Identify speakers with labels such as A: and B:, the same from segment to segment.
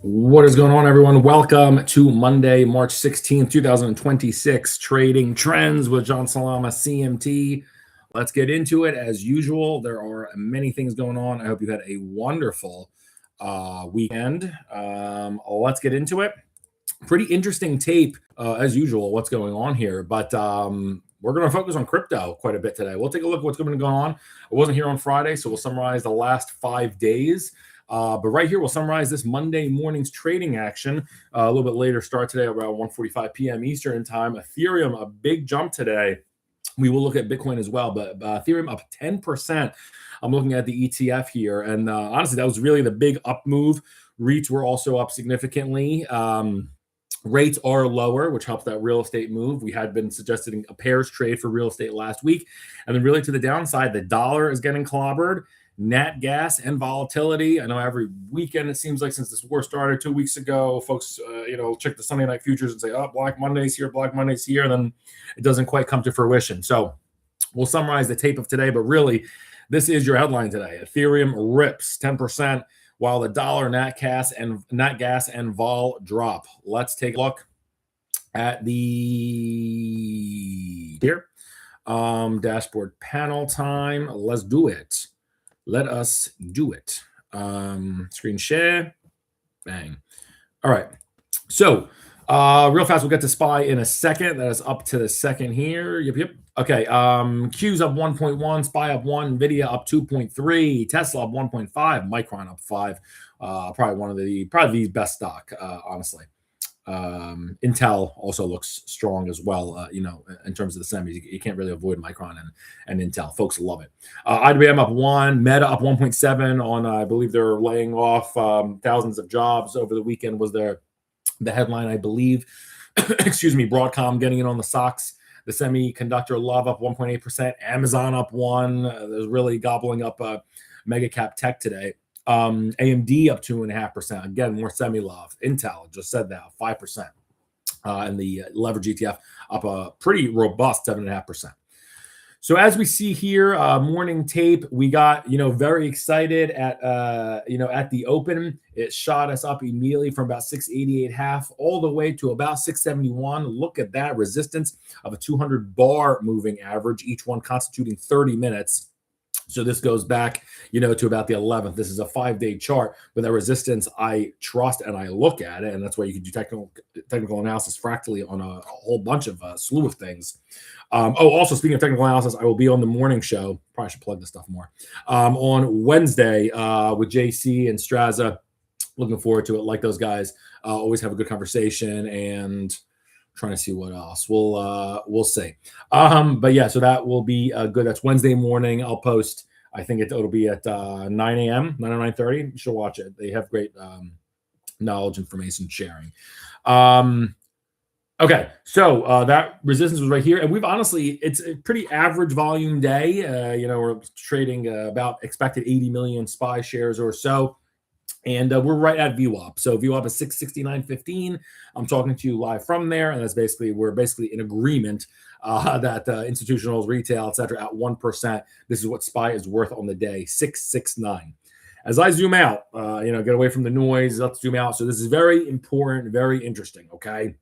A: What is going on, everyone? Welcome to Monday, March 16th, 2026, Trading Trends with John Salama, CMT. Let's get into it. As usual, there are many things going on. I hope you had a wonderful weekend. Let's get into it. Pretty interesting tape, as usual, what's going on here. But we're going to focus on crypto quite a bit today. We'll take a look at what's going on. I wasn't here on Friday, so we'll summarize the last 5 days. But right here, we'll summarize this Monday morning's trading action. A little bit later start today, around 1:45 p.m. Eastern time. Ethereum, a big jump today. We will look at Bitcoin as well, but Ethereum up 10%. I'm looking at the ETF here, and honestly, that was really the big up move. REITs were also up significantly. Rates are lower, which helps that real estate move. We had been suggesting a pairs trade for real estate last week. And then really to the downside, the dollar is getting clobbered. Nat gas and volatility. I know every weekend, it seems like since this war started 2 weeks ago, folks, check the Sunday night futures and say, oh, Black Monday's here, Black Monday's here. And then it doesn't quite come to fruition. So we'll summarize the tape of today, but really this is your headline today. Ethereum rips 10%. While the dollar, nat gas, and vol drop. Let's take a look at the here dashboard panel time. Let's do it. Let us do it. Screen share. Bang. All right. So real fast, we'll get to SPY in a second. That is up to the second here. Yep. Okay. Q's up 1.1, SPY up 1, Nvidia up 2.3, Tesla up 1.5, Micron up 5. Probably the best stock, honestly. Intel also looks strong as well. In terms of the semis, you can't really avoid Micron and Intel. Folks love it. IBM up 1, Meta up 1.7 on, I believe they're laying off thousands of jobs over the weekend was the headline, I believe. Excuse me, Broadcom getting in on the stocks. The semiconductor love up 1.8%. Amazon up 1. There's really gobbling up mega cap tech today. AMD up 2.5%. Again, more semi love. Intel just said that 5%. And the leverage ETF up a pretty robust 7.5%. So as we see here, morning tape, we got, very excited at the open. It shot us up immediately from about 688.5 all the way to about 671. Look at that resistance of a 200 bar moving average, each one constituting 30 minutes. So this goes back, to about the 11th. This is a 5-day chart, but that resistance I trust and I look at it, and that's why you can do technical analysis fractally on a whole bunch of slew of things. Also speaking of technical analysis, I will be on the morning show. Probably should plug this stuff more on Wednesday with JC and Straza. Looking forward to it. Like those guys, always have a good conversation and. Trying to see what else we'll see. But yeah, so that will be good. That's Wednesday morning. I'll post. I think it'll be at 9 a.m. 9 or 9:30. You should watch it. They have great knowledge, information sharing. Okay, so that resistance was right here, and we've honestly, it's a pretty average volume day. We're trading about expected 80 million SPY shares or so. And we're right at VWAP. So VWAP is 669.15. I'm talking to you live from there. And that's we're basically in agreement that institutionals, retail, et cetera, at 1%. This is what SPY is worth on the day, 669. As I zoom out, get away from the noise, let's zoom out. So this is very important, very interesting, okay?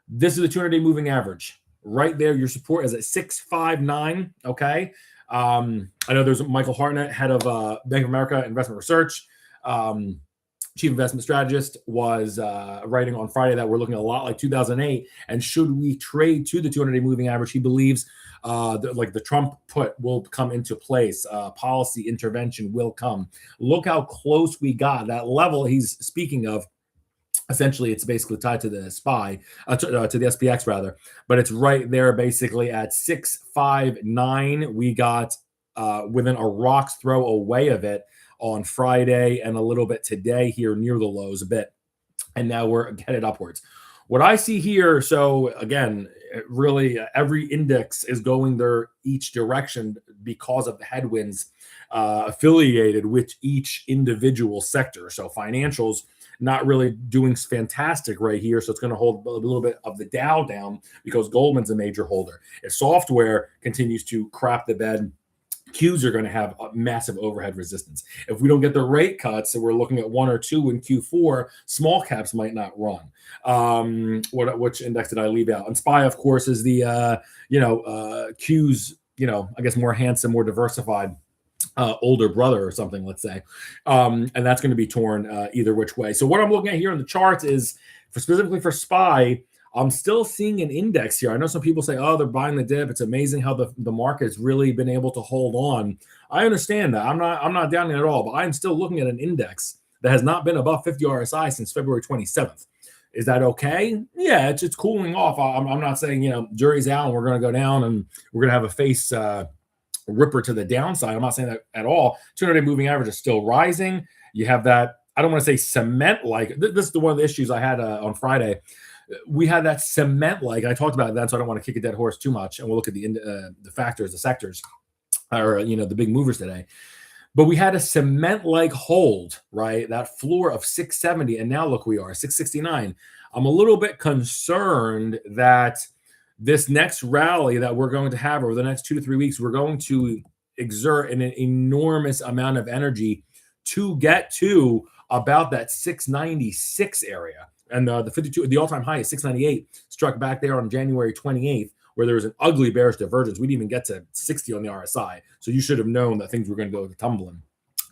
A: This is the 200-day moving average. Right there, your support is at 659, okay? I know there's Michael Hartnett, head of Bank of America Investment Research, chief investment strategist, was writing on Friday that we're looking a lot like 2008. And should we trade to the 200-day moving average, he believes the Trump put will come into place. Policy intervention will come. Look how close we got. That level he's speaking of. Essentially, it's basically tied to the SPY, to the SPX rather, but it's right there basically at 659. We got within a rock's throw away of it on Friday and a little bit today here near the lows a bit, and now we're headed upwards. What I see here, so again, really every index is going there each direction because of the headwinds affiliated with each individual sector. So financials not really doing fantastic right here. So it's going to hold a little bit of the Dow down because Goldman's a major holder. If software continues to crap the bed, Qs are going to have a massive overhead resistance. If we don't get the rate cuts, so we're looking at 1 or 2 in Q4, small caps might not run. Which index did I leave out? And SPY, of course, is the Qs, I guess more handsome, more diversified older brother or something, let's say. And that's going to be torn either which way. So what I'm looking at here in the charts is specifically for SPY, I'm still seeing an index here. I know some people say, oh, they're buying the dip. It's amazing how the market's really been able to hold on. I understand that. I'm not down at all, but I'm still looking at an index that has not been above 50 RSI since February 27th. Is that okay? Yeah, it's cooling off. I'm not saying, jury's out and we're going to go down and we're going to have a face ripper to the downside. I'm not saying that at all. 200-day moving average is still rising. You have that, I don't want to say cement-like. This is one of the issues I had on Friday. We had that cement-like. I talked about that, so I don't want to kick a dead horse too much. And we'll look at the factors, the sectors, or the big movers today. But we had a cement-like hold, right? That floor of 670, and now look, we are 669. I'm a little bit concerned that this next rally that we're going to have over the next 2 to 3 weeks, we're going to exert an enormous amount of energy to get to about that 696 area. And the 52, the all-time high is 698, struck back there on January 28th, where there was an ugly bearish divergence. We didn't even get to 60 on the RSI. So you should have known that things were going to go tumbling.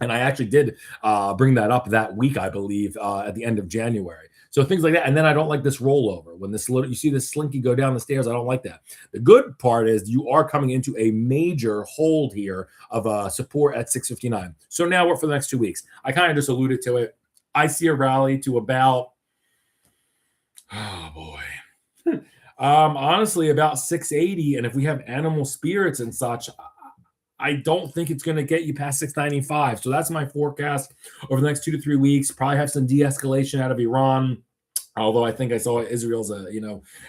A: And I actually did bring that up that week, I believe, at the end of January. So things like that. And then I don't like this rollover. When you see this slinky go down the stairs, I don't like that. The good part is you are coming into a major hold here of support at 659. So now what for the next 2 weeks? I kind of just alluded to it. I see a rally to about, oh boy, honestly about 680. And if we have animal spirits and such, I don't think it's going to get you past 695. So that's my forecast over the next 2 to 3 weeks. Probably have some de-escalation out of Iran. Although I think I saw Israel's,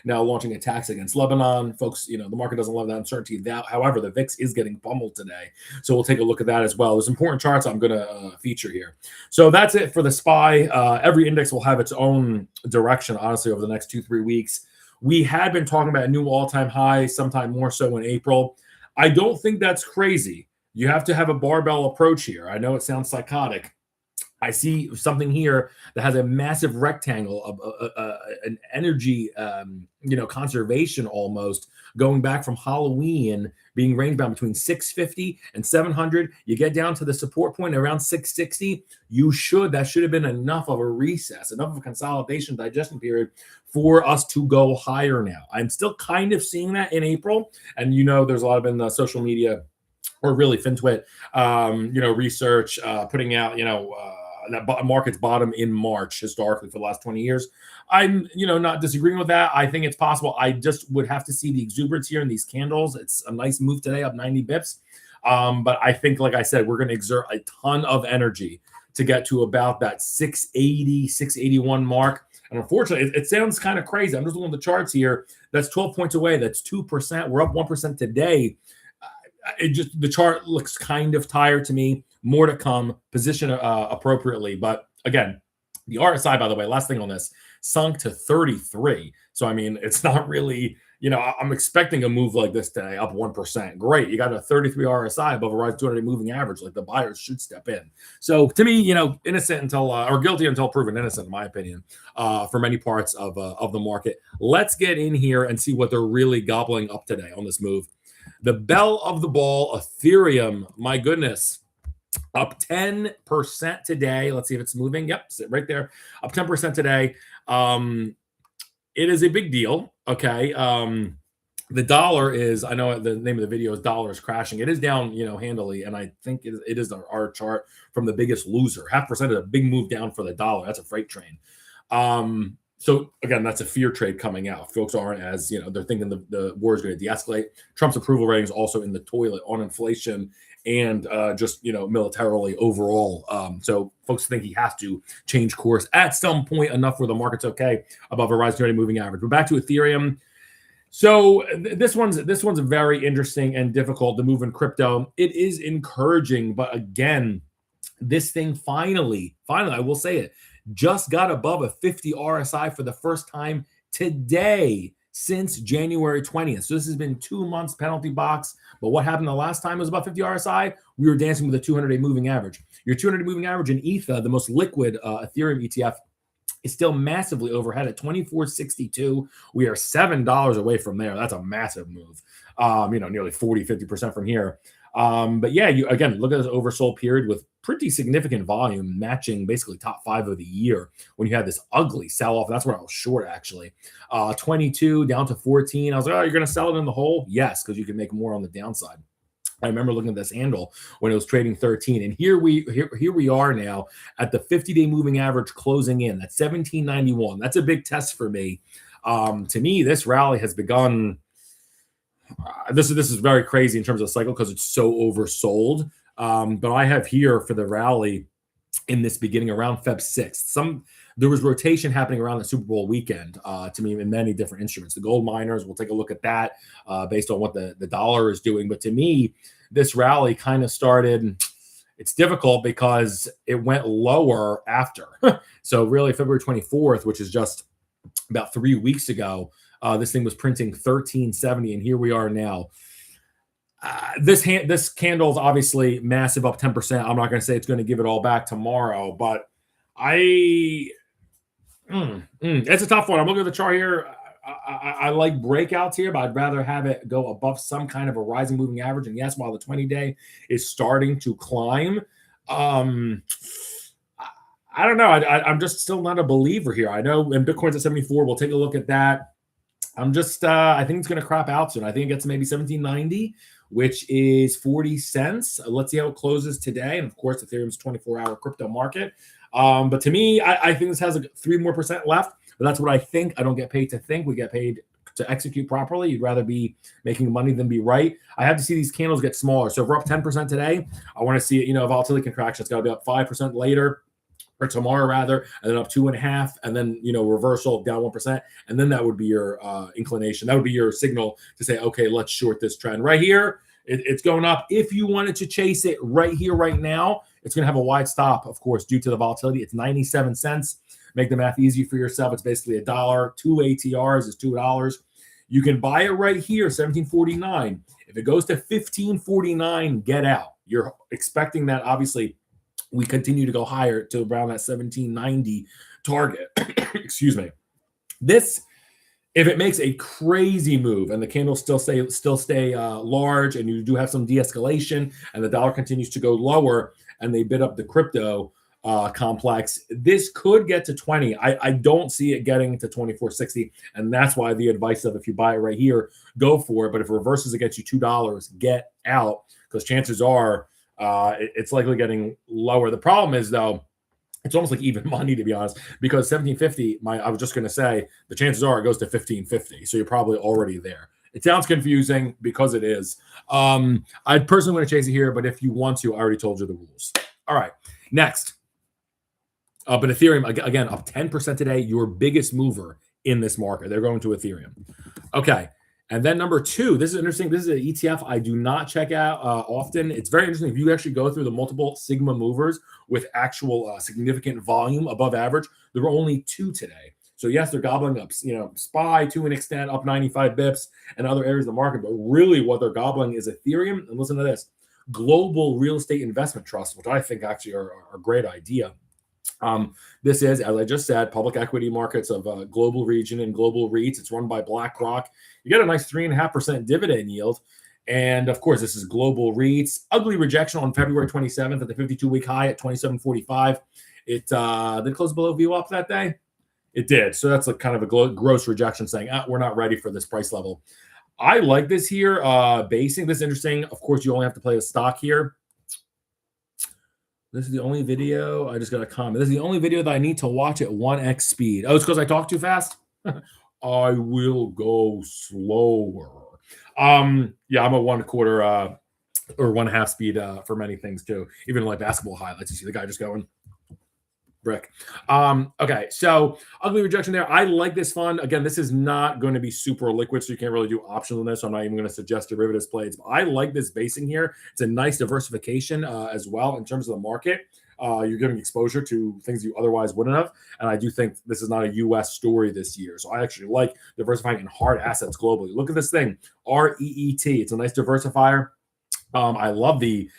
A: now launching attacks against Lebanon. Folks, the market doesn't love that uncertainty. However, the VIX is getting pummeled today. So we'll take a look at that as well. There's important charts I'm going to feature here. So that's it for the SPY. Every index will have its own direction, honestly, over the next 2-3 weeks. We had been talking about a new all-time high, sometime more so in April. I don't think that's crazy. You have to have a barbell approach here. I know it sounds psychotic. I see something here that has a massive rectangle of an energy, conservation almost going back from Halloween, being range bound between 650 and 700. You get down to the support point around 660. That should have been enough of a recess, enough of a consolidation digestion period for us to go higher now. I'm still kind of seeing that in April. And, there's a lot of in the social media or really FinTwit, research putting out, that market's bottom in March historically for the last 20 years. I'm, not disagreeing with that. I think it's possible. I just would have to see the exuberance here in these candles. It's a nice move today, up 90 bips. But I think, like I said, we're going to exert a ton of energy to get to about that 680, 681 mark. And unfortunately, it sounds kind of crazy. I'm just looking at the charts here. That's 12 points away. That's 2%. We're up 1% today. The chart looks kind of tired to me. More to come. Position appropriately. But again, the RSI, by the way, last thing on this, sunk to 33. So, I mean, it's not really, I'm expecting a move like this today, up 1%. Great. You got a 33 RSI above a rise 200-day moving average. Like, the buyers should step in. So, to me, innocent until, or guilty until proven innocent, in my opinion, for many parts of the market. Let's get in here and see what they're really gobbling up today on this move. The bell of the ball, Ethereum, my goodness, up 10% today. Let's see if it's moving. Yep, sit right there. Up 10% today. It is a big deal. Okay. The dollar is, I know the name of the video is dollar is crashing. It is down, handily. And I think it is our chart from the biggest loser. 0.5% is a big move down for the dollar. That's a freight train. So again, that's a fear trade coming out. Folks aren't as, they're thinking the war is going to de-escalate. Trump's approval rating is also in the toilet on inflation and just, militarily overall. So folks think he has to change course at some point enough where the market's okay above a rise 200-day moving average. But back to Ethereum. So this one's very interesting and difficult to move in crypto. It is encouraging, but again, this thing finally, I will say it, just got above a 50 RSI for the first time today since January 20th. So this has been 2 months penalty box. But what happened the last time it was about 50 RSI? We were dancing with a 200-day moving average. Your 200-day moving average in ETHA, the most liquid Ethereum ETF, is still massively overhead at 24.62. We are $7 away from there. That's a massive move. Nearly 40-50% from here. But yeah, you again look at this oversold period with pretty significant volume, matching basically top 5 of the year when you had this ugly sell-off. That's where I was short, actually. 22 down to 14. I was like, oh, you're going to sell it in the hole? Yes, because you can make more on the downside. I remember looking at this handle when it was trading 13, and here we are now at the 50-day moving average closing in. That's 1791. That's a big test for me. To me, this rally has begun. This is very crazy in terms of the cycle because it's so oversold. But I have here for the rally in this beginning around Feb 6th. There was rotation happening around the Super Bowl weekend to me in many different instruments. The gold miners, we'll take a look at that based on what the dollar is doing. But to me, this rally kind of started. It's difficult because it went lower after. So really February 24th, which is just about 3 weeks ago, this thing was printing 1370, and here we are now. This candle is obviously massive, up 10%. I'm not going to say it's going to give it all back tomorrow, but it's a tough one. I'm looking at the chart here. I like breakouts here, but I'd rather have it go above some kind of a rising moving average. And yes, while the 20-day is starting to climb, I don't know. I'm just still not a believer here. I know, and Bitcoin's at 74. We'll take a look at that. I'm just, I think it's going to crop out soon. I think it gets to maybe 1790, which is 40 cents. Let's see how it closes today. And of course, Ethereum's 24-hour crypto market. But to me, I think this has like 3% more left. But that's what I think. I don't get paid to think. We get paid to execute properly. You'd rather be making money than be right. I have to see these candles get smaller. So if we're up 10% today, I want to see it, volatility contraction. It's got to be up 5% later. Or tomorrow rather, and then up 2.5%, and then reversal down 1%, and then that would be your inclination. That would be your signal to say, okay, let's short this trend right here. It's going up. If you wanted to chase it right here, right now, it's going to have a wide stop, of course, due to the volatility. It's 97 cents. Make the math easy for yourself. It's basically $1. 2 ATRs is $2. You can buy it right here, 1749. If it goes to 1549, get out. You're expecting that, obviously. We continue to go higher to around that 1790 target. Excuse me. This, if it makes a crazy move and the candles still stay large, and you do have some de-escalation, and the dollar continues to go lower, and they bid up the crypto complex, this could get to 20. I don't see it getting to 24.60, and that's why the advice of, if you buy it right here, go for it. But if it reverses against you $2, get out, because chances are it's likely getting lower. The problem is, though, it's almost like even money, to be honest, because 1750, I was just going to say, the chances are it goes to 1550. So you're probably already there. It sounds confusing because it is. I personally want to chase it here, but if you want to, I already told you the rules. All right, next. But Ethereum, again, up 10% today, your biggest mover in this market. They're going to Ethereum. Okay. And then number 2, this is interesting. This is an ETF I do not check out often. It's very interesting. If you actually go through the multiple Sigma movers with actual significant volume above average, there were only 2 today. So yes, they're gobbling up, SPY to an extent, up 95 bips, and other areas of the market. But really what they're gobbling is Ethereum. And listen to this, global real estate investment trusts, which I think actually are a great idea. This is, as I just said, public equity markets of global region and global REITs. It's run by BlackRock. You get a nice 3.5% dividend yield. And of course, this is global REITs. Ugly rejection on February 27th at the 52-week high at 27.45. It did it close below VWAP that day? It did. So that's like kind of a gross rejection, saying we're not ready for this price level. I like this here. Basing this is interesting. Of course, you only have to play the stock here. This is the only video. I just got a comment. This is the only video that I need to watch at 1x speed. Oh, it's because I talk too fast? I will go slower. Yeah, I'm a 1/4 or 1/2 speed for many things too. Even like basketball highlights, you see the guy just going brick. Okay, so ugly rejection there. I like this fund. Again, this is not going to be super liquid, so you can't really do options on this. So I'm not even going to suggest derivatives plays. But I like this basing here. It's a nice diversification as well in terms of the market. You're giving exposure to things you otherwise wouldn't have. And I do think this is not a U.S. story this year. So I actually like diversifying in hard assets globally. Look at this thing, REET. It's a nice diversifier. I love the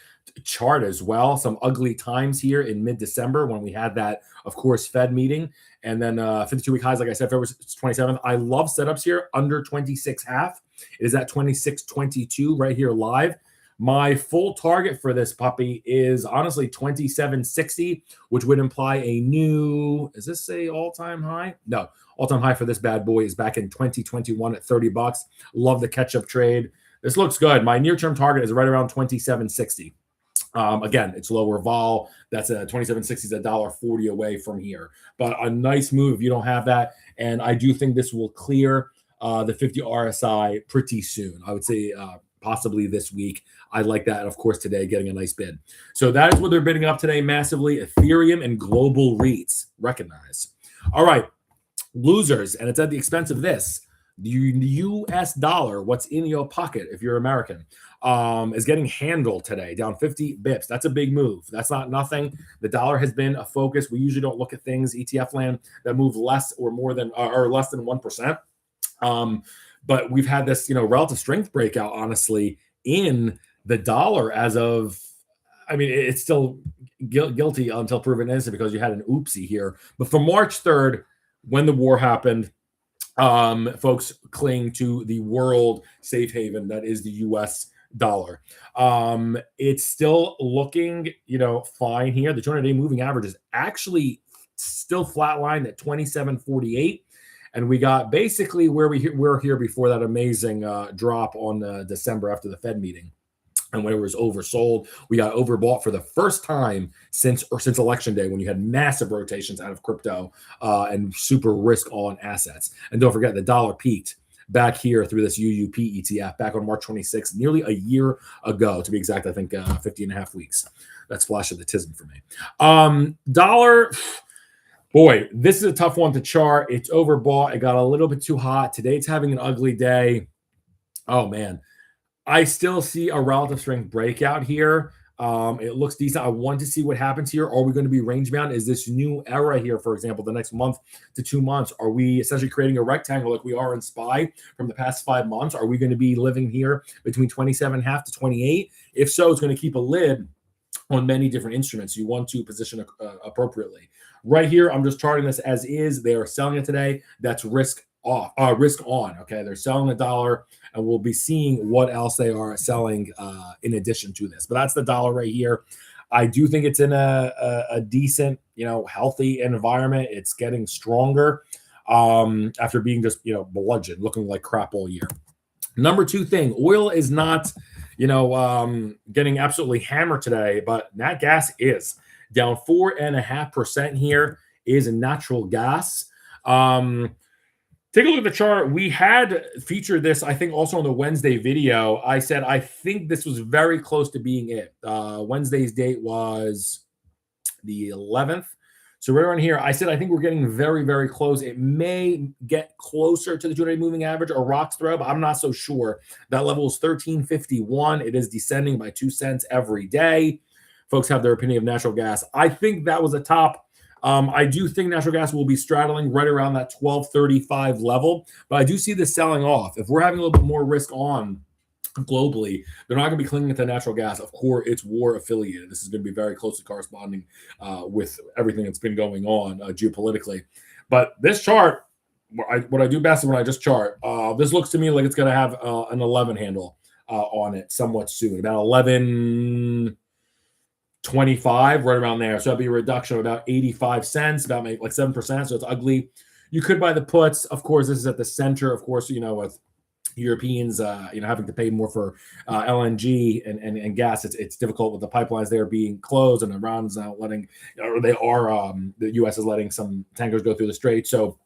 A: chart as well. Some ugly times here in mid-December when we had that, of course, Fed meeting. And then 52-week highs, like I said, February 27th. I love setups here under 26.5. It is at 26.22 right here live. My full target for this puppy is honestly 27.60, which would imply a new, is this a all-time high? No, all-time high for this bad boy is back in 2021 at 30 bucks. Love the catch-up trade. This looks good. My near-term target is right around 27.60. Again, it's lower vol. That's a 27.60 is $1.40 away from here. But a nice move if you don't have that. And I do think this will clear the 50 RSI pretty soon. I would say possibly this week. I like that. And of course, today getting a nice bid. So that is what they're bidding up today massively. Ethereum and global REITs. Recognize. All right. Losers. And it's at the expense of this. The US dollar, what's in your pocket if you're American, is getting handled today, down 50 bips. That's a big move. That's not nothing. The dollar has been a focus. We usually don't look at things, ETF land, that move less or more than or less than 1%. But we've had this, relative strength breakout, honestly, in the dollar as of, I mean, it's still guilty until proven innocent because you had an oopsie here. But from March 3rd, when the war happened, folks cling to the world safe haven that is the US dollar. It's still looking, fine here. The 200-day moving average is actually still flatlined at 27.48. And we got basically where we were here before that amazing drop on December after the Fed meeting. And when it was oversold, we got overbought for the first time since Election Day, when you had massive rotations out of crypto and super risk on assets. And don't forget, the dollar peaked back here through this UUP ETF back on March 26th, nearly a year ago, to be exact. I think 50 and a half weeks. That's flash of the tism for me. Dollar, boy, this is a tough one to chart. It's overbought. It got a little bit too hot. Today it's having an ugly day. Oh, man. I still see a relative strength breakout here. It looks decent. I want to see what happens here. Are we going to be range bound? Is this new era here, for example, the next month to 2 months? Are we essentially creating a rectangle like we are in SPY from the past 5 months? Are we going to be living here between 27.5 to 28? If so, it's going to keep a lid on many different instruments. You want to position appropriately. Right here, I'm just charting this as is. They are selling it today. That's risk on. Okay, they're selling the dollar, and we'll be seeing what else they are selling in addition to this. But that's the dollar right here. I do think it's in a decent, healthy environment. It's getting stronger after being just, bludgeoned, looking like crap all year. Number two thing, oil is not, getting absolutely hammered today, but nat gas is down 4.5% here. Is natural gas. Take a look at the chart. We had featured this, I think, also on the Wednesday video. I said I think this was very close to being it. Wednesday's date was the 11th. So right around here, I said I think we're getting very, very close. It may get closer to the 200-day moving average or rock's throw, but I'm not so sure. That level is 13.51. It is descending by 2 cents every day. Folks have their opinion of natural gas. I think that was a top. I do think natural gas will be straddling right around that 12.35 level, but I do see this selling off. If we're having a little bit more risk on globally, they're not going to be clinging to natural gas. Of course, it's war affiliated. This is going to be very closely corresponding with everything that's been going on geopolitically. But this chart, what I do best is when I just chart. This looks to me like it's going to have an 11 handle on it somewhat soon, about 11.25, right around there. So that'd be a reduction of about 85 cents, about maybe like 7%. So it's ugly. You could buy the puts. Of course, this is at the center. Of course, with Europeans, having to pay more for LNG and gas. It's difficult with the pipelines there being closed, and Iran's now letting, or they are, the U.S. is letting some tankers go through the strait. So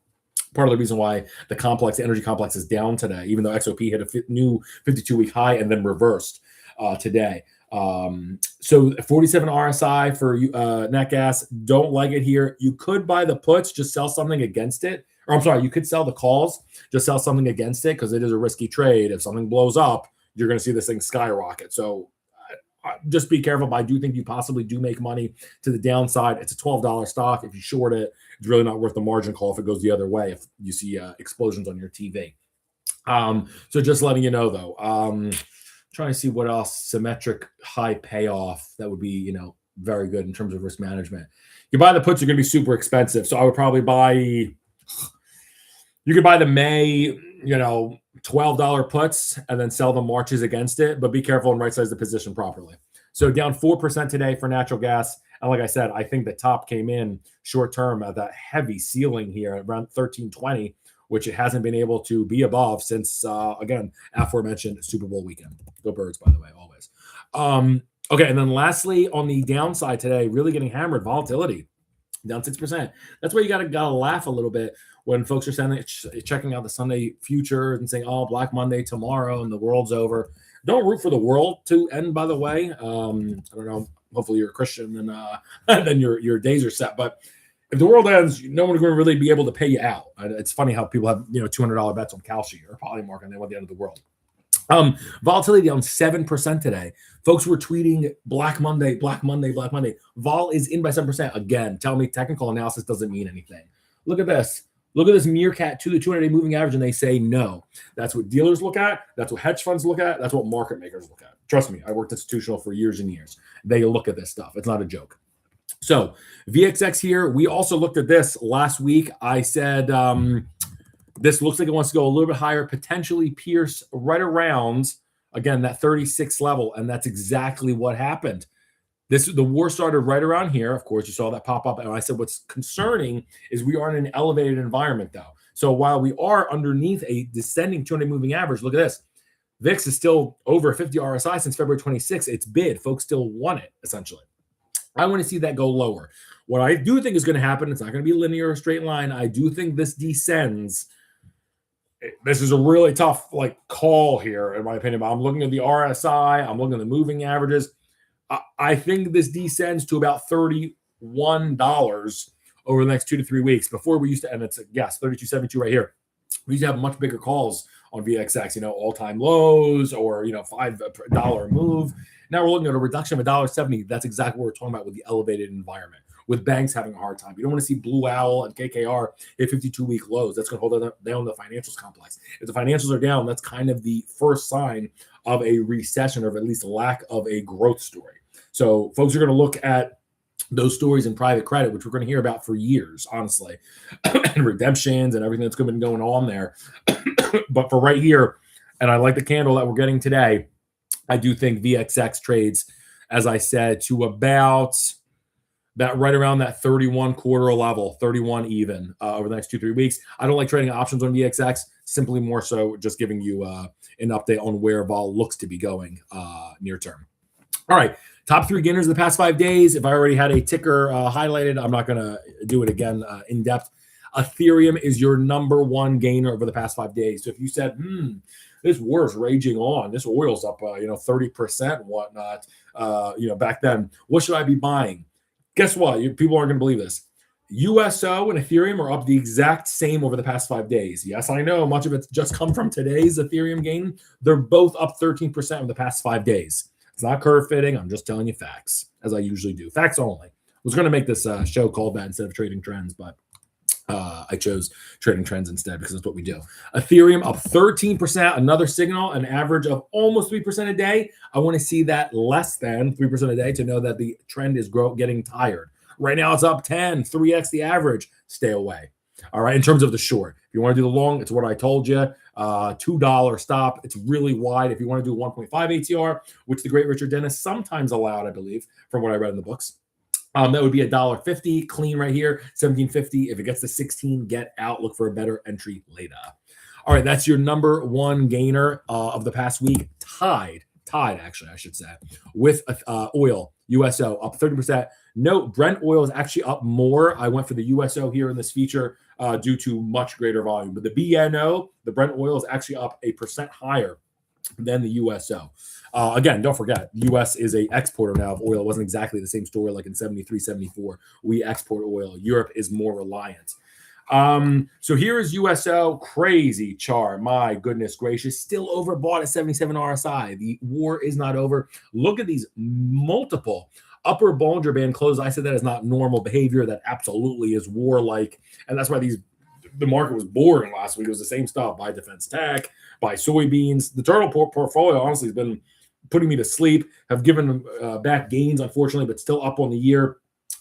A: part of the reason why the energy complex is down today, even though XOP hit a new 52-week high and then reversed today. So 47 RSI for nat gas. Don't like it here. You could buy the puts, just sell something against it. Or I'm sorry, you could sell the calls, just sell something against it because it is a risky trade. If something blows up, you're going to see this thing skyrocket. So just be careful. But I do think you possibly do make money to the downside. It's a $12 stock. If you short it, it's really not worth the margin call if it goes the other way, if you see explosions on your TV. So just letting you know, though. Trying to see what else. Symmetric high payoff. That would be, very good in terms of risk management. You buy the puts, are going to be super expensive. So I would probably buy, you could buy the May, $12 puts and then sell the Marches against it, but be careful and right size the position properly. So down 4% today for natural gas. And like I said, I think the top came in short term at that heavy ceiling here at around 1320, which it hasn't been able to be above since, again, aforementioned Super Bowl weekend. Go Birds, by the way, always. Okay, and then lastly, on the downside today, really getting hammered, volatility, down 6%. That's where you gotta laugh a little bit when folks are checking out the Sunday futures and saying, oh, Black Monday tomorrow and the world's over. Don't root for the world to end, by the way. I don't know. Hopefully you're a Christian and then your days are set. But if the world ends, no one's going to really be able to pay you out. It's funny how people have $200 bets on Kalshi or Polymark and they want the end of the world. Volatility down 7% today. Folks were tweeting Black Monday, Black Monday, Black Monday. Vol is in by 7%. Again, tell me technical analysis doesn't mean anything. Look at this. Look at this meerkat to the 200-day moving average, and they say no. That's what dealers look at. That's what hedge funds look at. That's what market makers look at. Trust me, I worked institutional for years and years. They look at this stuff. It's not a joke. So VXX here, we also looked at this last week. I said this looks like it wants to go a little bit higher, potentially pierce right around, again, that 36 level, and that's exactly what happened. The war started right around here. Of course, you saw that pop up, and I said what's concerning is we are in an elevated environment, though. So while we are underneath a descending 200 moving average, look at this. VIX is still over 50 RSI since February 26th. It's bid. Folks still want it, essentially. I want to see that go lower. What I do think is going to happen, it's not going to be linear or straight line. I do think this descends. This is a really tough call here, in my opinion. But I'm looking at the RSI. I'm looking at the moving averages. I think this descends to about $31 over the next 2 to 3 weeks. Before we used to, and it's a guess, 32.72 right here. We used to have much bigger calls on VXX, all-time lows or, $5 move. Now we're looking at a reduction of $1.70. That's exactly what we're talking about with the elevated environment, with banks having a hard time. You don't want to see Blue Owl and KKR hit 52-week lows. That's going to hold down the financials complex. If the financials are down, that's kind of the first sign of a recession or at least lack of a growth story. So folks are going to look at those stories in private credit, which we're going to hear about for years, honestly, and redemptions and everything that's been going on there. But for right here, and I like the candle that we're getting today, I do think VXX trades, as I said, to about that right around that 31 quarter level, 31 even over the next 2-3 weeks. I don't like trading options on VXX, simply more so just giving you an update on where vol looks to be going near term. All right, top 3 gainers of the past 5 days. If I already had a ticker highlighted, I'm not going to do it again in depth. Ethereum is your number 1 gainer over the past 5 days. So if you said, this war is raging on, this oil's up, 30% and whatnot, back then, what should I be buying? Guess what? People aren't going to believe this. USO and Ethereum are up the exact same over the past 5 days. Yes, I know much of it's just come from today's Ethereum gain. They're both up 13% over the past 5 days. It's not curve fitting. I'm just telling you facts, as I usually do. Facts only. I was going to make this show called that instead of trading trends, but I chose trading trends instead because that's what we do. Ethereum up 13%, another signal, an average of almost 3% a day. I want to see that less than 3% a day to know that the trend is getting tired. Right now it's up 10, 3x the average. Stay away. All right, in terms of the short. If you want to do the long, it's what I told you. $2 stop. It's really wide. If you want to do 1.5 ATR, which the great Richard Dennis sometimes allowed, I believe, from what I read in the books. That would be $1.50 clean right here, $17.50. If it gets to 16, get out. Look for a better entry later. All right, that's your number 1 gainer of the past week. Tied actually, I should say, with oil, USO up 30%. Note, Brent oil is actually up more. I went for the USO here in this feature due to much greater volume. But the BNO, the Brent oil, is actually up 1% higher than the USO. Again, don't forget, the U.S. is a exporter now of oil. It wasn't exactly the same story like in 73, 74. We export oil. Europe is more reliant. So here is USO, crazy chart. My goodness gracious, still overbought at 77 RSI. The war is not over. Look at these multiple upper Bollinger Band closes. I said that is not normal behavior. That absolutely is warlike, and that's why the market was boring last week. It was the same stuff: buy defense tech, buy soybeans. The turtle portfolio honestly has been putting me to sleep. Have given back gains, unfortunately, but still up on the year.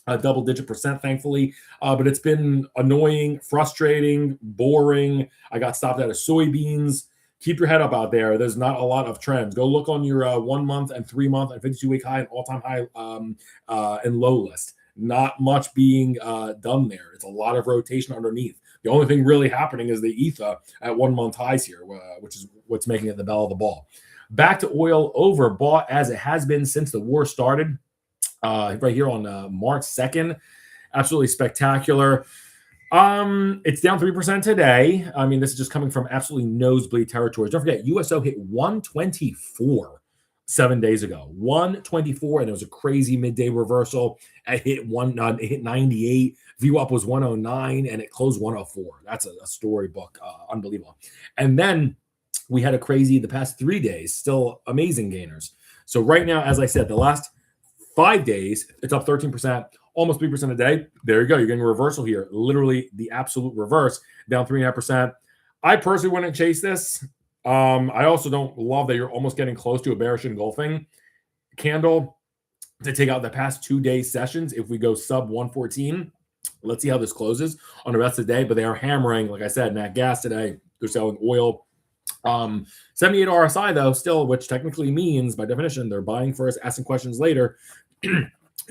A: Double-digit percent, thankfully. But it's been annoying, frustrating, boring. I got stopped out of soybeans. Keep your head up out there. There's not a lot of trends. Go look on your 1 month and 3 month and 52-week high and all-time high and low list. Not much being done there. It's a lot of rotation underneath. The only thing really happening is the ETHA at 1 month highs here, which is what's making it the belle of the ball. Back to oil, overbought as it has been since the war started. Right here on March 2nd. Absolutely spectacular. It's down 3% today. I mean, this is just coming from absolutely nosebleed territories. Don't forget, USO hit 124 7 days ago. 124, and it was a crazy midday reversal. It hit 98. VWAP was 109, and it closed 104. That's a storybook. Unbelievable. And then we had the past 3 days, still amazing gainers. So right now, as I said, the last 5 days, it's up 13%, almost 3% a day. There you go. You're getting a reversal here. Literally the absolute reverse, down 3.5%. I personally wouldn't chase this. I also don't love that you're almost getting close to a bearish engulfing candle to take out the past 2 day sessions. If we go sub 114, let's see how this closes on the rest of the day. But they are hammering, like I said, nat gas today. They're selling oil. 78 RSI though, still, which technically means by definition they're buying first, asking questions later,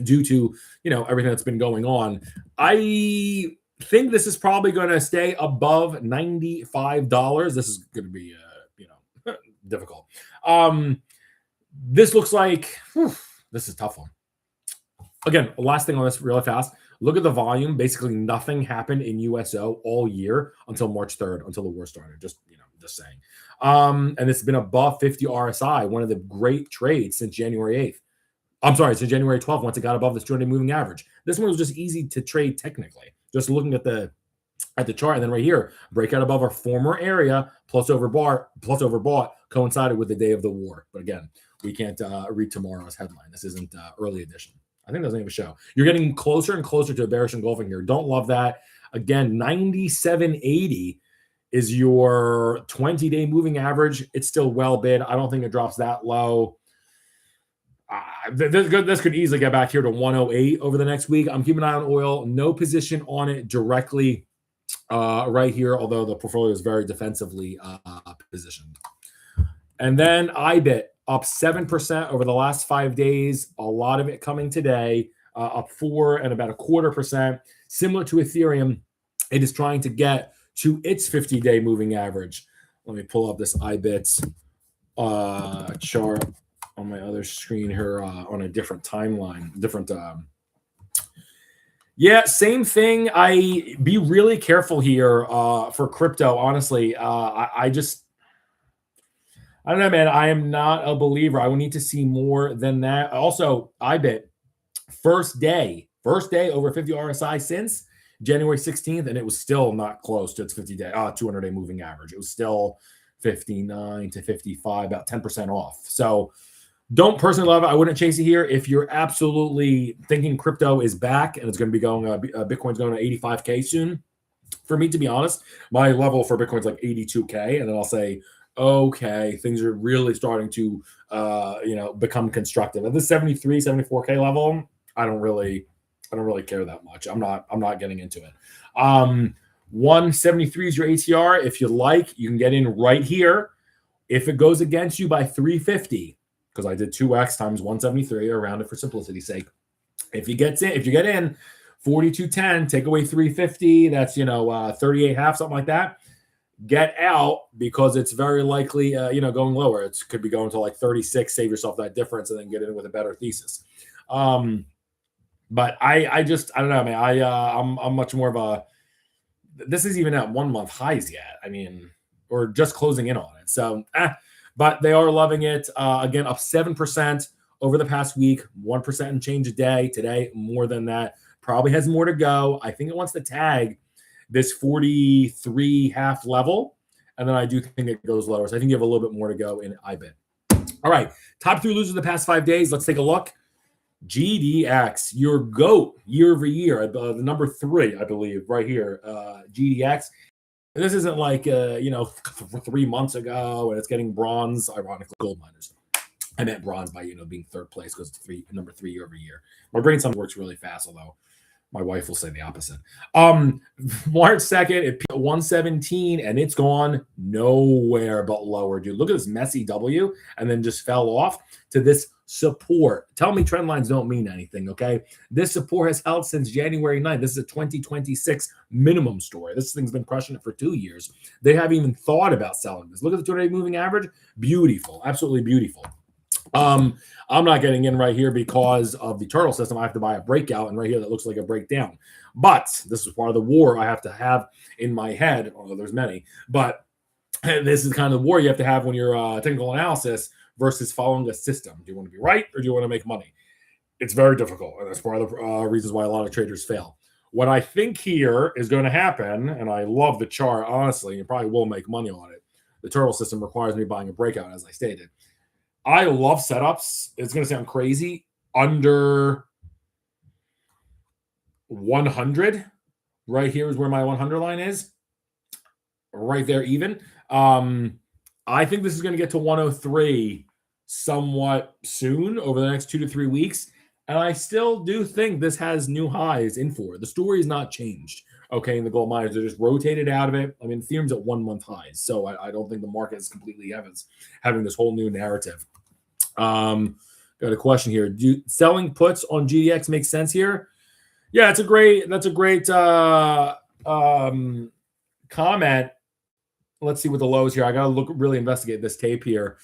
A: due to everything that's been going on. I think this is probably going to stay above $95. This is going to be difficult. This looks like this is a tough one. Again, last thing on this really fast. Look at the volume. Basically, nothing happened in USO all year until March 3rd, until the war started. Just saying. And it's been above 50 RSI, one of the great trades since January 8th. I'm sorry, since January 12th, once it got above this 200-day moving average. This one was just easy to trade technically. Just looking at the chart, and then right here, breakout above our former area, plus overbought, coincided with the day of the war. But again, we can't read tomorrow's headline. This isn't early edition. I think that's the name of the show. You're getting closer and closer to a bearish engulfing here. Don't love that. Again, 97.80 is your 20-day moving average. It's still well bid. I don't think it drops that low. This could easily get back here to 108 over the next week. I'm keeping an eye on oil. No position on it directly right here, although the portfolio is very defensively positioned. And then IBIT up 7% over the last 5 days. A lot of it coming today, up 4 and about 0.25%. Similar to Ethereum, it is trying to get to its 50-day moving average. Let me pull up this IBIT chart on my other screen here on a different timeline, same thing. I be really careful here for crypto. Honestly, I don't know, man. I am not a believer. I will need to see more than that. Also, IBIT first day over 50 RSI since January 16th, and it was still not close to its 50-day, 200-day moving average. It was still 59 to 55, about 10% off. So don't personally love it. I wouldn't chase it here. If you're absolutely thinking crypto is back and it's going to be going, Bitcoin's going to 85K soon. For me, to be honest, my level for Bitcoin's like 82K, and then I'll say, okay, things are really starting to, become constructive. At the 73, 74K level, I don't really care that much. I'm not getting into it. 173 is your ATR. If you like, you can get in right here. If it goes against you by 350, because I did 2x times 173 around it for simplicity's sake. If you get in 42.10, take away 350, that's 38.5, something like that. Get out, because it's very likely going lower. It could be going to like 36, save yourself that difference, and then get in with a better thesis. But I don't know, man. I'm much more of a, this is even at 1 month highs yet. I mean, or just closing in on it. So, but they are loving it. Again, up 7% over the past week, 1% and change a day. Today, more than that. Probably has more to go. I think it wants to tag this 43 half level, and then I do think it goes lower. So I think you have a little bit more to go in IBIT. All right, top 3 losers the past 5 days. Let's take a look. GDX, your GOAT year over year, the number 3, I believe, right here. GDX. And this isn't like 3 months ago and it's getting bronze. Ironically, gold miners. I meant bronze by being 3rd place because it's number 3 year over year. My brain sometimes works really fast, although my wife will say the opposite. March 2nd, it peaked at 117, and it's gone nowhere but lower, dude. Look at this messy W, and then just fell off to this support. Tell me trend lines don't mean anything, okay? This support has held since January 9th. This is a 2026 minimum story. This thing's been crushing it for 2 years. They haven't even thought about selling this. Look at the 200-day moving average. Beautiful. Absolutely beautiful. I'm not getting in right here because of the turtle system. I have to buy a breakout, and right here that looks like a breakdown. But this is part of the war I have to have in my head, although there's many. But this is kind of the war you have to have when you're technical analysis versus following a system. Do you want to be right or do you want to make money? It's very difficult, and that's part of the reasons why a lot of traders fail. What I think here is going to happen, and I love the chart, honestly, and probably will make money on it. The turtle system requires me buying a breakout, as I stated. I love setups. It's going to sound crazy. Under 100, right here is where my 100 line is. Right there, even. I think this is going to get to 103 somewhat soon over the next 2 to 3 weeks. And I still do think this has new highs in for it. The story has not changed. Okay, in the gold miners, they're just rotated out of it. I mean, Ethereum's at 1 month highs. So I don't think the market is completely having this whole new narrative. Got a question here. Do selling puts on GDX make sense here? Yeah, that's a great comment. Let's see what the lows here. I gotta really investigate this tape here.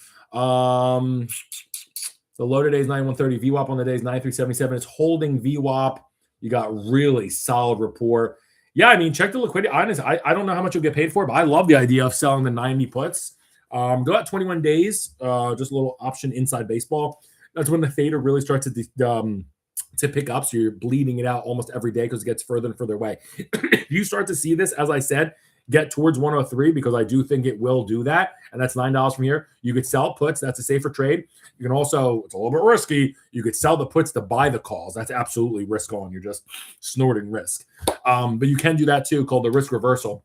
A: The low today is 9130. VWAP on the day is 9377. It's holding VWAP. You got really solid report. Yeah, I mean, check the liquidity. Honestly, I don't know how much you'll get paid for, but I love the idea of selling the 90 puts. Go out 21 days, just a little option inside baseball. That's when the theta really starts to pick up. So you're bleeding it out almost every day because it gets further and further away. If you start to see this, as I said, get towards 103, because I do think it will do that. And that's $9 from here. You could sell puts. That's a safer trade. You can also, it's a little bit risky. You could sell the puts to buy the calls. That's absolutely risk on. You're just snorting risk. But you can do that too, called the risk reversal.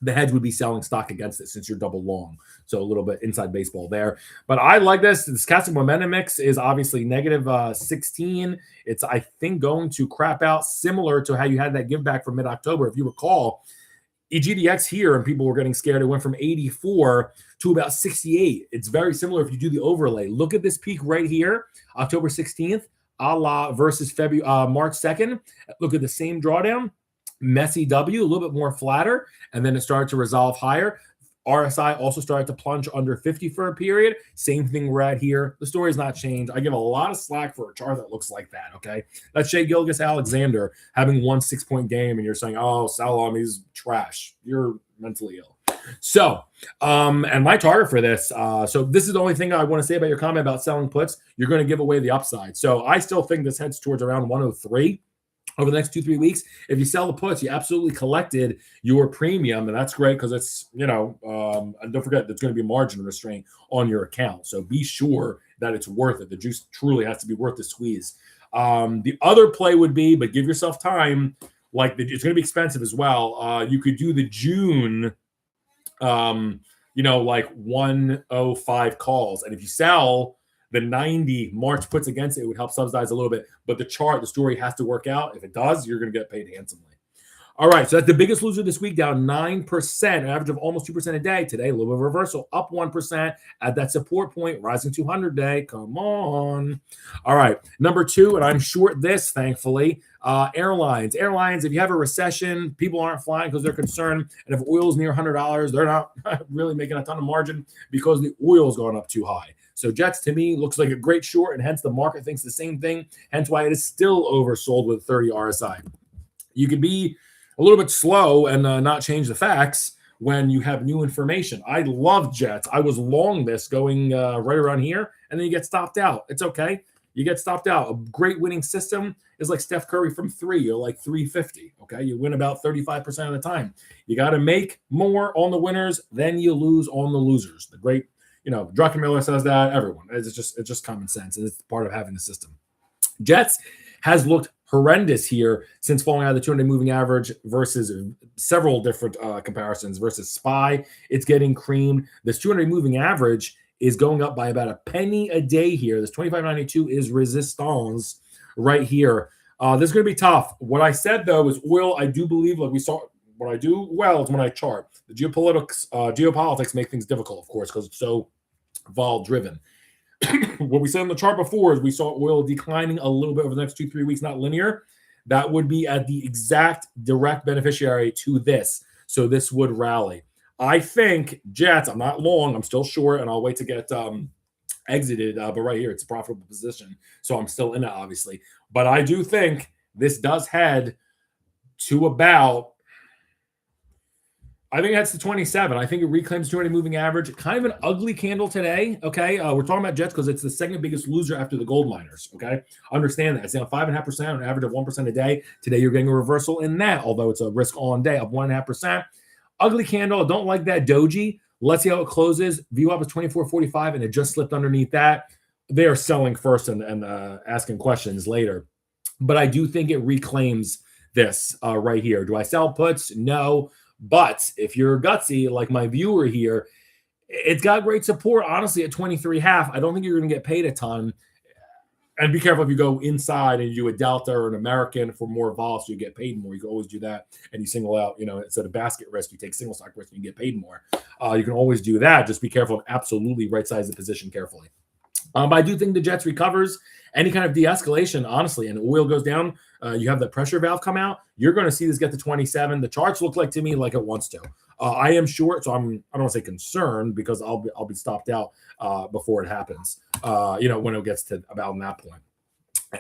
A: The hedge would be selling stock against it since you're double long. So a little bit inside baseball there. But I like this. The stochastic momentum mix is obviously negative 16. It's, I think, going to crap out similar to how you had that give back from mid-October. If you recall, GDX here, and people were getting scared, it went from 84 to about 68. It's very similar if you do the overlay. Look at this peak right here, October 16th, a la versus March 2nd. Look at the same drawdown. Messy W, a little bit more flatter, and then it started to resolve higher. RSI also started to plunge under 50 for a period. Same thing we're at here. The story's not changed. I give a lot of slack for a chart that looks like that, okay? That's Shea Gilgeous-Alexander having 1 6-point game, and you're saying, oh, Salama, he's trash. You're mentally ill. So, and my target for this, so this is the only thing I want to say about your comment about selling puts. You're going to give away the upside. So I still think this heads towards around 103. Over the next 2-3 weeks. If you sell the puts, you absolutely collected your premium, and that's great because it's, and don't forget there's going to be margin restraint on your account. So be sure that it's worth it. The juice truly has to be worth the squeeze. The other play would be, but give yourself time, it's going to be expensive as well. You could do the June, 105 calls. And if you sell the 90 March puts against it, would help subsidize a little bit. But the story has to work out. If it does, you're going to get paid handsomely. All right, so that's the biggest loser this week, down 9%, an average of almost 2% a day. Today, a little bit of reversal, up 1% at that support point, rising 200 day. Come on. All right, number 2, and I'm short this, thankfully. Airlines. If you have a recession, people aren't flying because they're concerned. And if oil's near $100, they're not really making a ton of margin because the oil's gone up too high. So Jets, to me, looks like a great short, and hence the market thinks the same thing, hence why it is still oversold with 30 RSI. You could be a little bit slow and not change the facts when you have new information. I love Jets. I was long this going right around here, and then you get stopped out. It's okay. you get stopped out. A great winning system is like Steph Curry from 3. You're like 350. Okay, you win about 35% of the time. You got to make more on the winners than you lose on the losers. The great, Druckenmiller says that. Everyone. It's just common sense, and it's part of having the system. Jets has looked horrendous here since falling out of the 200 moving average versus several different comparisons versus SPY. It's getting creamed. This 200 moving average is going up by about a penny a day here. This 25.92 is resistance right here. This is going to be tough. What I said, though, is oil, I do believe, like we saw, what I do well is when I chart. The geopolitics make things difficult, of course, because it's so vol-driven. What we said on the chart before is we saw oil declining a little bit over the next 2-3 weeks, not linear. That would be at the exact direct beneficiary to this. So this would rally. I think Jets, I'm not long, I'm still short, and I'll wait to get exited. But right here, it's a profitable position. So I'm still in it, obviously. But I do think this does head to about, I think that's the 27. I think it reclaims 200 moving average. Kind of an ugly candle today, okay? We're talking about Jets because it's the second biggest loser after the gold miners, okay? Understand that. It's down 5.5% on an average of 1% a day. Today, you're getting a reversal in that, although it's a risk-on day of 1.5%. Ugly candle. I don't like that doji. Let's see how it closes. VWAP is 24.45, and it just slipped underneath that. They are selling first and asking questions later. But I do think it reclaims this right here. Do I sell puts? No. But if you're gutsy, like my viewer here, it's got great support, honestly, at 23.5. I don't think you're going to get paid a ton. And be careful if you go inside and you do a Delta or an American for more vol, so you get paid more. You can always do that. And you single out, instead of basket risk, you take single stock risk and you get paid more. You can always do that. Just be careful and absolutely right-size the position carefully. But I do think the Jets recovers. Any kind of de-escalation, honestly, and oil goes down, you have the pressure valve come out, you're going to see this get to 27. The charts look like to me like it wants to. I am short, so I don't want to say concerned because I'll be stopped out before it happens. When it gets to about that point,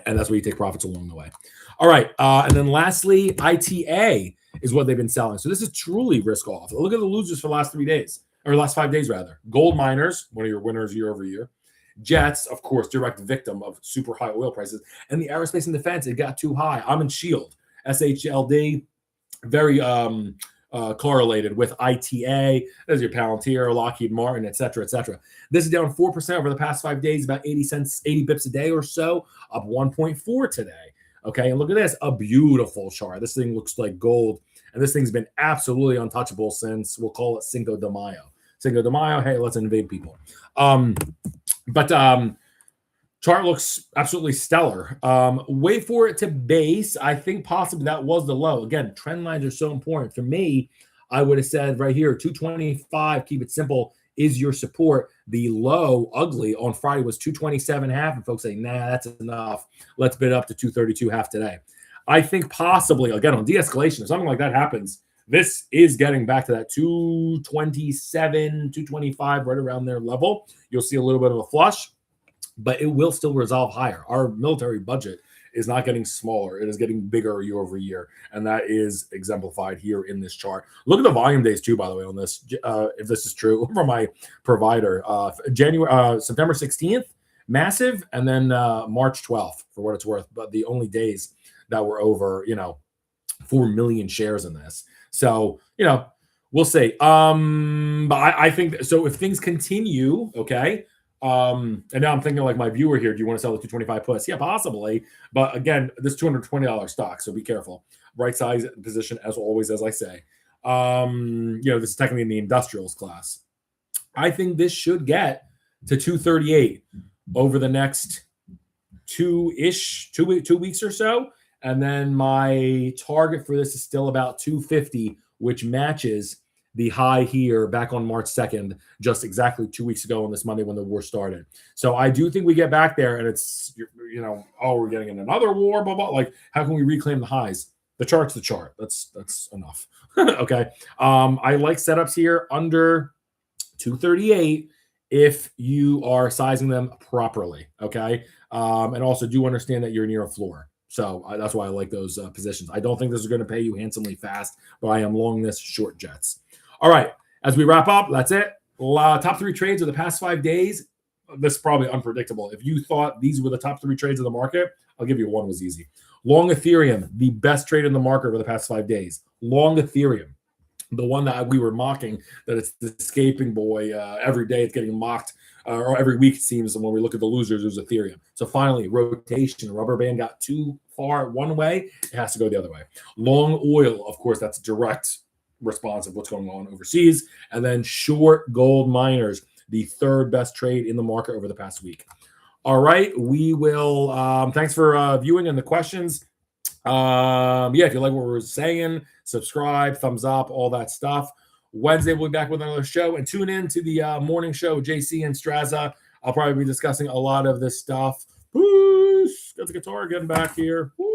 A: and that's where you take profits along the way. All right, and then lastly, ITA is what they've been selling. So this is truly risk off. Look at the losers for the last 3 days, or last 5 days rather. Gold miners, one of your winners year over year. Jets, of course, direct victim of super high oil prices. And the aerospace and defense, it got too high. I'm in SHIELD, SHLD, very correlated with ITA. There's your Palantir, Lockheed Martin, et cetera, et cetera. This is down 4% over the past 5 days, about 80 bips a day or so, up 1.4 today. Okay, and look at this, a beautiful chart. This thing looks like gold. And this thing's been absolutely untouchable since, we'll call it Cinco de Mayo. Cinco de Mayo, hey, let's invade people. But chart looks absolutely stellar. Wait for it to base. I think possibly that was the low. Again, trend lines are so important. For me, I would have said right here, 225, keep it simple, is your support. The low, ugly, on Friday was 227.5, and folks say, nah, that's enough. Let's bid up to 232.5 today. I think possibly, again, on de-escalation, if something like that happens, this is getting back to that 227, 225, right around their level. You'll see a little bit of a flush, but it will still resolve higher. Our military budget is not getting smaller. It is getting bigger year over year, and that is exemplified here in this chart. Look at the volume days, too, by the way, on this, if this is true, from my provider. September 16th, massive, and then March 12th, for what it's worth, but the only days that were over, 4 million shares in this. So, we'll see. But I think so. If things continue, okay. And now I'm thinking like my viewer here. Do you want to sell the 225 puts? Yeah, possibly. But again, this $220 stock, so be careful. Right size position as always, as I say. This is technically in the industrials class. I think this should get to 238 over the next 2 weeks or so. And then my target for this is still about 250, which matches the high here back on March 2nd, just exactly 2 weeks ago on this Monday when the war started. So I do think we get back there, and it's, we're getting in another war, blah, blah. Like, how can we reclaim the highs? The chart's the chart. That's enough. Okay. I like setups here under 238 if you are sizing them properly. Okay. And also do understand that you're near a floor. So that's why I like those positions. I don't think this is going to pay you handsomely fast, but I am long this short Jets. All right. As we wrap up, that's it. Top 3 trades of the past 5 days. this is probably unpredictable. If you thought these were the top 3 trades of the market, I'll give you one was easy. Long Ethereum, the best trade in the market over the past 5 days. Long Ethereum, the one that we were mocking, that it's the escaping boy. Every day it's getting mocked, or every week it seems. And when we look at the losers, there's Ethereum. So finally, rotation. Rubber band got too far one way. It has to go the other way. Long oil, of course, that's direct response of what's going on overseas. And then short gold miners, the 3rd best trade in the market over the past week. All right, we will. Thanks for viewing and the questions. Yeah, if you like what we're saying, subscribe, thumbs up, all that stuff. Wednesday, we'll be back with another show. And tune in to the morning show with JC and Straza. I'll probably be discussing a lot of this stuff. Woo! Got the guitar getting back here. Woo!